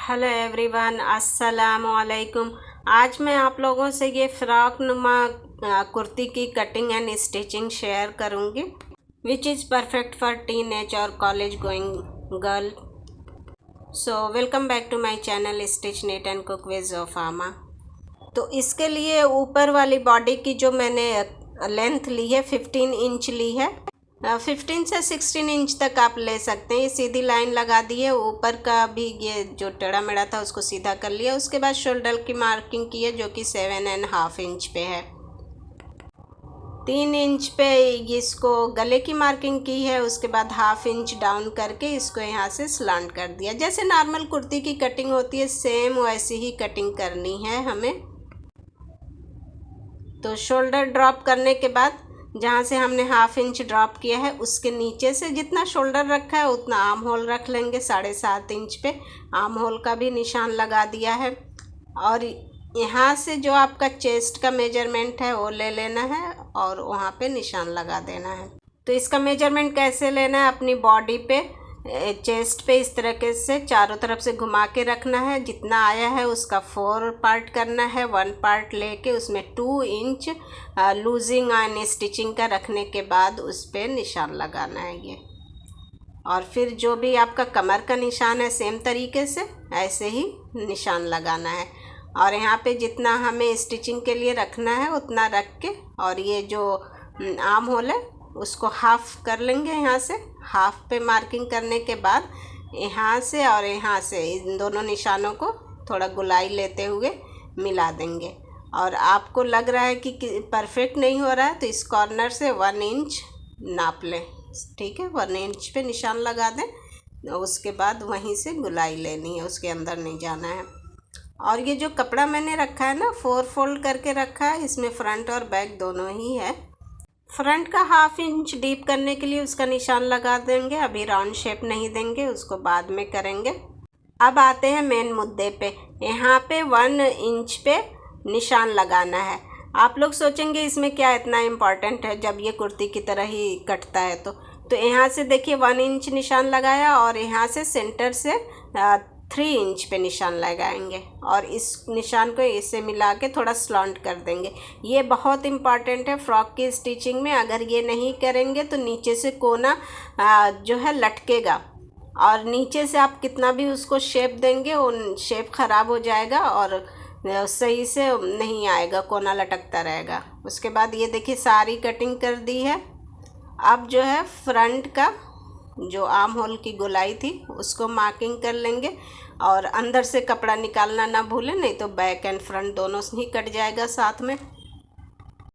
Hello everyone, अस्सलाम वालेकुम। आज मैं आप लोगों से ये फ़्रॉक नुमा कुर्ती की कटिंग एंड स्टिचिंग शेयर करूँगी, which is perfect for teenage और college going girl. So welcome back to my channel stitch neat and cook with Zofama. तो इसके लिए ऊपर वाली बॉडी की जो मैंने लेंथ ली है 15 इंच ली है। 15 से 16 इंच तक आप ले सकते हैं। ये सीधी लाइन लगा दी है। ऊपर का भी ये जो टेढ़ा मेढ़ा था उसको सीधा कर लिया। उसके बाद शोल्डर की मार्किंग की है जो कि 7.5 इंच पे है। 3 इंच पे इसको गले की मार्किंग की है। उसके बाद 1/2 इंच डाउन करके इसको यहाँ से स्लांट कर दिया। जैसे नॉर्मल कुर्ती की कटिंग होती है सेम वैसी ही कटिंग करनी है हमें। तो शोल्डर ड्रॉप करने के बाद जहाँ से हमने 1/2 इंच ड्रॉप किया है उसके नीचे से जितना शोल्डर रखा है उतना आर्म होल रख लेंगे। 7.5 इंच पे आर्म होल का भी निशान लगा दिया है। और यहाँ से जो आपका चेस्ट का मेजरमेंट है वो ले लेना है और वहाँ पे निशान लगा देना है। तो इसका मेजरमेंट कैसे लेना है, अपनी बॉडी पे चेस्ट पे इस तरीके से चारों तरफ से घुमा के रखना है। जितना आया है उसका 4 पार्ट करना है। 1 पार्ट लेके उसमें 2 इंच लूजिंग एंड स्टिचिंग का रखने के बाद उस पर निशान लगाना है ये। और फिर जो भी आपका कमर का निशान है सेम तरीके से ऐसे ही निशान लगाना है। और यहाँ पे जितना हमें स्टिचिंग के लिए रखना है उतना रख के और ये जो आर्म होल है उसको हाफ कर लेंगे। यहाँ से हाफ पे मार्किंग करने के बाद यहाँ से और यहाँ से इन दोनों निशानों को थोड़ा गुलाई लेते हुए मिला देंगे। और आपको लग रहा है कि परफेक्ट नहीं हो रहा है तो इस कॉर्नर से 1 इंच नाप लें। ठीक है, 1 इंच पे निशान लगा दें। उसके बाद वहीं से गुलाई लेनी है, उसके अंदर नहीं जाना है। और ये जो कपड़ा मैंने रखा है ना 4 फोल्ड करके रखा है, इसमें फ्रंट और बैक दोनों ही है। फ्रंट का 1/2 इंच डीप करने के लिए उसका निशान लगा देंगे। अभी राउंड शेप नहीं देंगे, उसको बाद में करेंगे। अब आते हैं मेन मुद्दे पे। यहाँ पे 1 इंच पे निशान लगाना है। आप लोग सोचेंगे इसमें क्या इतना इम्पॉर्टेंट है जब ये कुर्ती की तरह ही कटता है। तो यहाँ से देखिए 1 इंच निशान लगाया और यहाँ से सेंटर से 3 इंच पे निशान लगाएंगे और इस निशान को इससे मिला के थोड़ा स्लॉन्ट कर देंगे। ये बहुत इम्पॉर्टेंट है फ्रॉक की स्टिचिंग में। अगर ये नहीं करेंगे तो नीचे से कोना जो है लटकेगा और नीचे से आप कितना भी उसको शेप देंगे वो शेप ख़राब हो जाएगा और सही से नहीं आएगा, कोना लटकता रहेगा। उसके बाद ये देखिए सारी कटिंग कर दी है। अब जो है फ्रंट का जो आर्म होल की गोलाई थी उसको मार्किंग कर लेंगे और अंदर से कपड़ा निकालना ना भूलें, नहीं तो बैक एंड फ्रंट दोनों से ही कट जाएगा साथ में।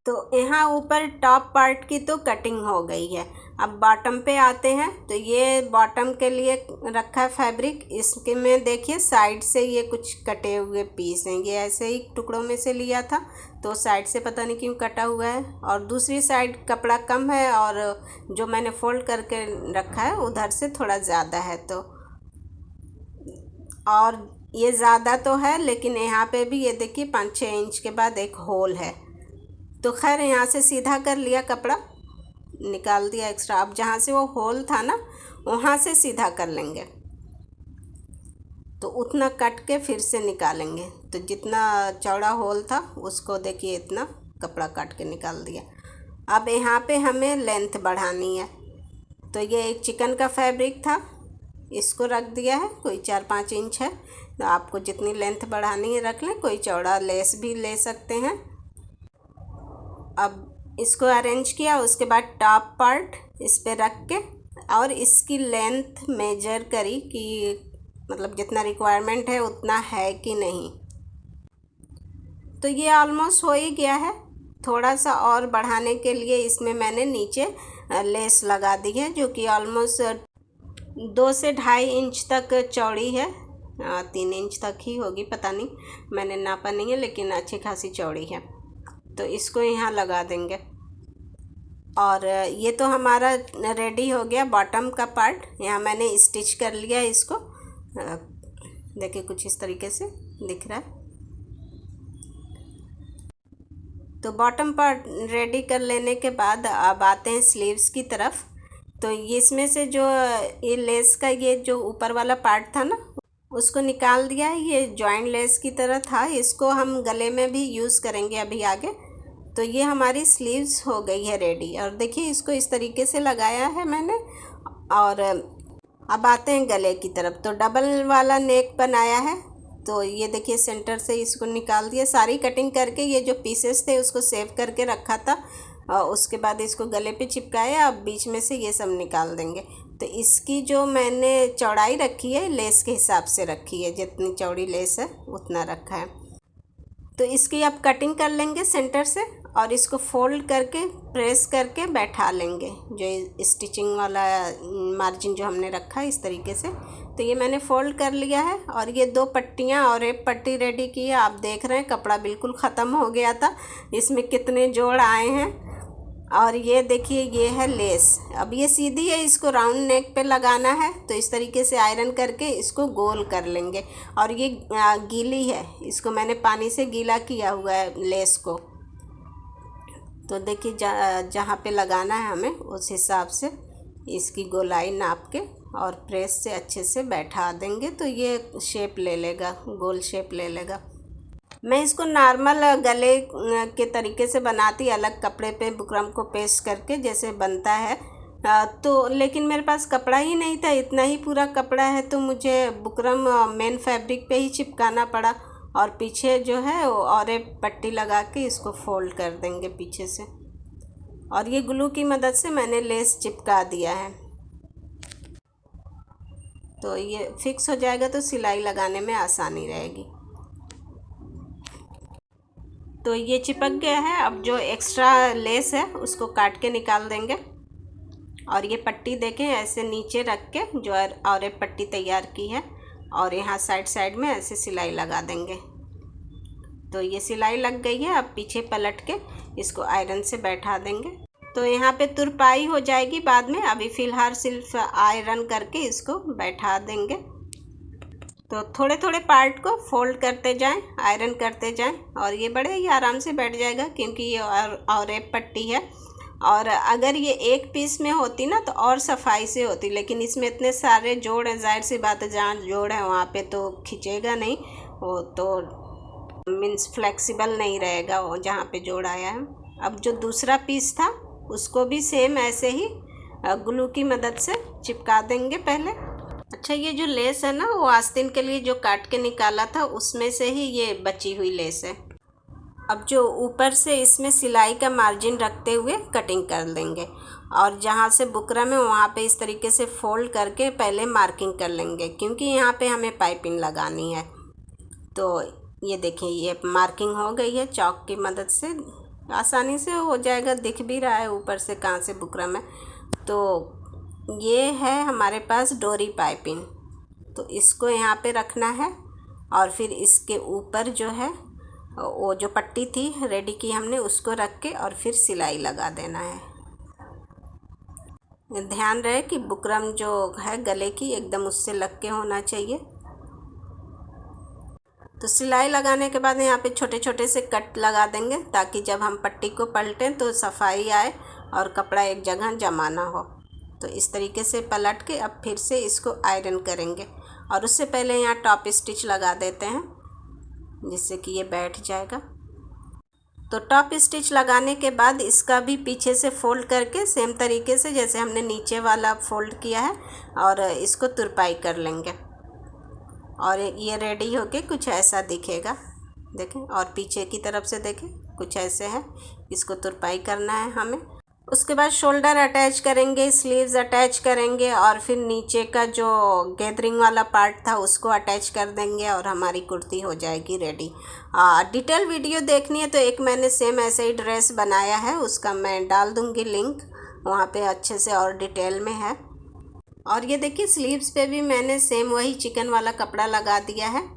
तो यहाँ ऊपर टॉप पार्ट की तो कटिंग हो गई है। अब बॉटम पे आते हैं। तो ये बॉटम के लिए रखा है फैब्रिक। इसके में देखिए साइड से ये कुछ कटे हुए पीस हैं। ये ऐसे ही टुकड़ों में से लिया था तो साइड से पता नहीं क्यों कटा हुआ है और दूसरी साइड कपड़ा कम है और जो मैंने फोल्ड करके रखा है उधर से थोड़ा ज़्यादा है। तो और ये ज़्यादा तो है लेकिन यहाँ पे भी ये देखिए 5-6 इंच के बाद एक होल है। तो खैर यहाँ से सीधा कर लिया, कपड़ा निकाल दिया एक्स्ट्रा। अब जहाँ से वो होल था ना वहाँ से सीधा कर लेंगे तो उतना कट के फिर से निकालेंगे। तो जितना चौड़ा होल था उसको देखिए इतना कपड़ा काट के निकाल दिया। अब यहाँ पे हमें लेंथ बढ़ानी है। तो ये एक चिकन का फैब्रिक था, इसको रख दिया है। कोई 4-5 इंच है तो आपको जितनी लेंथ बढ़ानी है रख लें। कोई चौड़ा लेस भी ले सकते हैं। अब इसको अरेंज किया, उसके बाद टॉप पार्ट इस पे रख के और इसकी लेंथ मेजर करी कि मतलब जितना रिक्वायरमेंट है उतना है कि नहीं। तो ये ऑलमोस्ट हो ही गया है। थोड़ा सा और बढ़ाने के लिए इसमें मैंने नीचे लेस लगा दी है जो कि ऑलमोस्ट 2 से 2.5 इंच तक चौड़ी है। 3 इंच तक ही होगी, पता नहीं, मैंने नापा नहीं है, लेकिन अच्छी खासी चौड़ी है। तो इसको यहाँ लगा देंगे। और ये तो हमारा रेडी हो गया बॉटम का पार्ट। यहाँ मैंने स्टिच कर लिया इसको। देखिए कुछ इस तरीके से दिख रहा है। तो बॉटम पार्ट रेडी कर लेने के बाद अब आते हैं स्लीव्स की तरफ। तो ये इसमें से जो ये लेस का ये जो ऊपर वाला पार्ट था ना उसको निकाल दिया है। ये जॉइंट लेस की तरह था, इसको हम गले में भी यूज़ करेंगे अभी आगे। तो ये हमारी स्लीव्स हो गई है रेडी। और देखिए इसको इस तरीके से लगाया है मैंने। और अब आते हैं गले की तरफ। तो डबल वाला नेक बनाया है। तो ये देखिए सेंटर से इसको निकाल दिया, सारी कटिंग करके ये जो पीसेस थे उसको सेव करके रखा था। और उसके बाद इसको गले पे चिपकाया। अब बीच में से ये सब निकाल देंगे। तो इसकी जो मैंने चौड़ाई रखी है लेस के हिसाब से रखी है, जितनी चौड़ी लेस है उतना रखा है। तो इसकी अब कटिंग कर लेंगे सेंटर से और इसको फोल्ड करके प्रेस करके बैठा लेंगे, जो स्टिचिंग वाला मार्जिन जो हमने रखा है इस तरीके से। तो ये मैंने फोल्ड कर लिया है और ये 2 पट्टियाँ और एक पट्टी रेडी की है। आप देख रहे हैं कपड़ा बिल्कुल ख़त्म हो गया था, इसमें कितने जोड़ आए हैं। और ये देखिए ये है लेस। अब ये सीधी है, इसको राउंड नेक पे लगाना है। तो इस तरीके से आयरन करके इसको गोल कर लेंगे। और ये गीली है, इसको मैंने पानी से गीला किया हुआ है लेस को। तो देखिए जहाँ पे लगाना है हमें उस हिसाब से इसकी गोलाई नाप के और प्रेस से अच्छे से बैठा देंगे। तो ये शेप ले लेगा, गोल शेप ले लेगा। मैं इसको नॉर्मल गले के तरीके से बनाती, अलग कपड़े पे बुकरम को पेस्ट करके जैसे बनता है। तो लेकिन मेरे पास कपड़ा ही नहीं था, इतना ही पूरा कपड़ा है। तो मुझे बुकरम मेन फैब्रिक पे ही चिपकाना पड़ा। और पीछे जो है और एक पट्टी लगा के इसको फोल्ड कर देंगे पीछे से। और ये ग्लू की मदद से मैंने लेस चिपका दिया है। तो ये फिक्स हो जाएगा तो सिलाई लगाने में आसानी रहेगी। तो ये चिपक गया है। अब जो एक्स्ट्रा लेस है उसको काट के निकाल देंगे। और ये पट्टी देखें ऐसे नीचे रख के जो और एक पट्टी तैयार की है और यहाँ साइड साइड में ऐसे सिलाई लगा देंगे। तो ये सिलाई लग गई है। अब पीछे पलट के इसको आयरन से बैठा देंगे। तो यहाँ पे तुरपाई हो जाएगी बाद में, अभी फ़िलहाल सिर्फ आयरन करके इसको बैठा देंगे। तो थोड़े थोड़े पार्ट को फोल्ड करते जाएं, आयरन करते जाएं और ये बड़े ही आराम से बैठ जाएगा, क्योंकि ये और एक पट्टी है। और अगर ये एक पीस में होती ना तो और सफाई से होती, लेकिन इसमें इतने सारे जोड़ हैं, जाहिर सी बात है जहाँ जोड़ है वहाँ पे तो खिंचेगा नहीं, वो तो मीन्स फ्लेक्सिबल नहीं रहेगा वो जहाँ पे जोड़ आया है। अब जो दूसरा पीस था उसको भी सेम ऐसे ही ग्लू की मदद से चिपका देंगे पहले। अच्छा, ये जो लेस है ना वो आस्तीन के लिए जो काट के निकाला था उसमें से ही ये बची हुई लेस है। अब जो ऊपर से इसमें सिलाई का मार्जिन रखते हुए कटिंग कर देंगे और जहाँ से बुकरम है वहाँ पे इस तरीके से फोल्ड करके पहले मार्किंग कर लेंगे, क्योंकि यहाँ पे हमें पाइपिंग लगानी है। तो ये देखिए ये मार्किंग हो गई है, चॉक की मदद से आसानी से हो जाएगा, दिख भी रहा है ऊपर से कहाँ से बुकरम है। तो ये है हमारे पास डोरी पाइपिंग। तो इसको यहाँ पे रखना है और फिर इसके ऊपर जो है वो जो पट्टी थी रेडी की हमने उसको रख के और फिर सिलाई लगा देना है। ध्यान रहे कि बुकरम जो है गले की एकदम उससे लग के होना चाहिए। तो सिलाई लगाने के बाद यहाँ पे छोटे छोटे से कट लगा देंगे ताकि जब हम पट्टी को पलटें तो सफाई आए और कपड़ा एक जगह जमा ना हो। तो इस तरीके से पलट के अब फिर से इसको आयरन करेंगे और उससे पहले यहाँ टॉप स्टिच लगा देते हैं जिससे कि ये बैठ जाएगा। तो टॉप स्टिच लगाने के बाद इसका भी पीछे से फोल्ड करके सेम तरीके से जैसे हमने नीचे वाला फोल्ड किया है और इसको तुरपाई कर लेंगे और ये रेडी होके कुछ ऐसा दिखेगा। देखें और पीछे की तरफ से देखें कुछ ऐसे है, इसको तुरपाई करना है हमें। उसके बाद शोल्डर अटैच करेंगे, स्लीव्स अटैच करेंगे और फिर नीचे का जो गैदरिंग वाला पार्ट था उसको अटैच कर देंगे और हमारी कुर्ती हो जाएगी रेडी। डिटेल वीडियो देखनी है तो एक मैंने सेम ऐसे ही ड्रेस बनाया है, उसका मैं डाल दूँगी लिंक, वहाँ पे अच्छे से और डिटेल में है। और ये देखिए स्लीव्स पे भी मैंने सेम वही चिकन वाला कपड़ा लगा दिया है।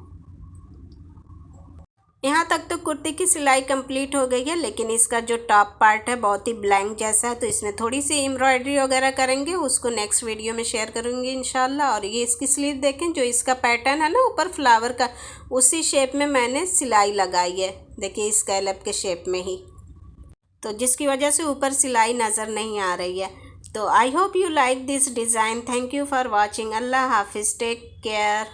यहाँ तक तो कुर्ती की सिलाई कंप्लीट हो गई है, लेकिन इसका जो टॉप पार्ट है बहुत ही ब्लैंक जैसा है, तो इसमें थोड़ी सी एम्ब्रॉयडरी वगैरह करेंगे, उसको नेक्स्ट वीडियो में शेयर करूँगी इंशाल्लाह। और ये इसकी स्लीव देखें, जो इसका पैटर्न है ना ऊपर फ्लावर का, उसी शेप में मैंने सिलाई लगाई है, देखिए स्कैलप के शेप में ही, तो जिसकी वजह से ऊपर सिलाई नज़र नहीं आ रही है। तो I hope you like this design. Thank you for watching. अल्लाह हाफिज़, टेक केयर।